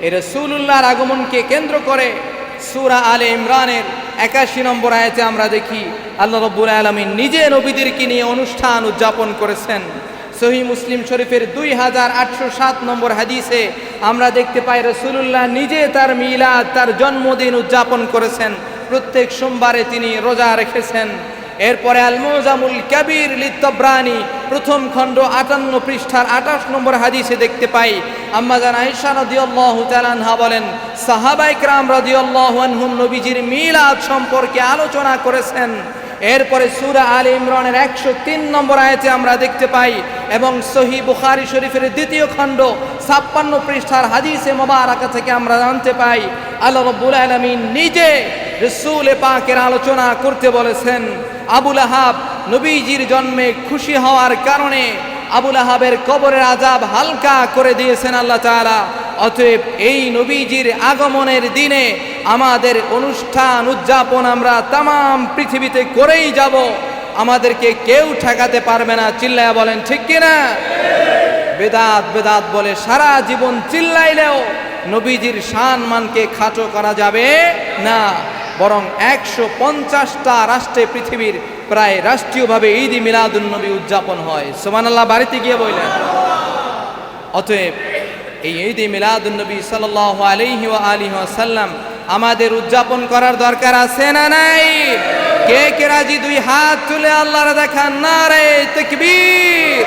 এই রাসূলুল্লাহর আগমনকে কেন্দ্র করে সূরা আলে ইমরানের ৮১ নম্বর আয়াতে আমরা দেখি আল্লাহ রাব্বুল আলামিন নিজে নবীদেরকে নিয়ে অনুষ্ঠান উদযাপন করেছেন। সহিহ মুসলিম শরীফের 2807 নম্বর হাদিসে আমরা দেখতে পাই রাসূলুল্লাহ নিজে তার মিলাদ, তার জন্মদিন উদযাপন করেছেন। প্রত্যেক সোমবারে তিনি রোজা রেখেছেন। এরপরে আল মুজামুল কাবীর লিত-তাবরানী প্রথম খণ্ড ৫৮ পৃষ্ঠার ২৮ নম্বর হাদিসে দেখতে পাই আম্মা জান আয়েশা রাদিয়াল্লাহু তাআলা আনহা বলেন, সাহাবায়ে কেরাম রাদিয়াল্লাহু আনহুম নবীজির মিলাদ সম্পর্কে আলোচনা করেছেন। এরপরে সূরা আলে ইমরানের ১০৩ নম্বর আয়াতে আমরা দেখতে পাই এবং সহিহ বুখারী শরীফের দ্বিতীয় খণ্ড ৫৬ পৃষ্ঠার হাদিসে মোবারকা থেকে আমরা জানতে পাই আল্লাহ রাব্বুল আলামিন নিজে রাসূল পাকের আলোচনা করতে বলেছেন। আবুল আহাব নবীজির জন্মে খুশি হওয়ার কারণে আবুল আহাবের কবরের আযাব হালকা করে দিয়েছেন আল্লাহ তাআলা। অতএব এই নবীজির আগমনের দিনে আমাদের অনুষ্ঠান উদযাপন আমরা তামাম পৃথিবীতে করেই যাব, আমাদেরকে কেউ ঠেকাতে পারবে না। চিল্লায়া বলেন ঠিক কিনা? বেদাত বেদাত বলে সারা জীবন চিল্লাইলেও নবীজির শান মানকে খাটো করা যাবে না। বরং ১৫০টা রাষ্ট্রে পৃথিবীর প্রায় রাষ্ট্রীয়ভাবে ঈদ মিলাদুন নবী উদযাপন হয়। সুবহানাল্লাহ বাড়িতে গিয়ে বললেন। অতএব এই ঈদ মিলাদুন নবী সাল্লাল্লাহু আলাইহি ওয়া আলিহি ওয়াসাল্লাম আমাদের উদযাপন করার দরকার আছে না নাই? কে কে রাজি? দুই হাত তুলে আল্লাহর দেখান নারে তাকবীর।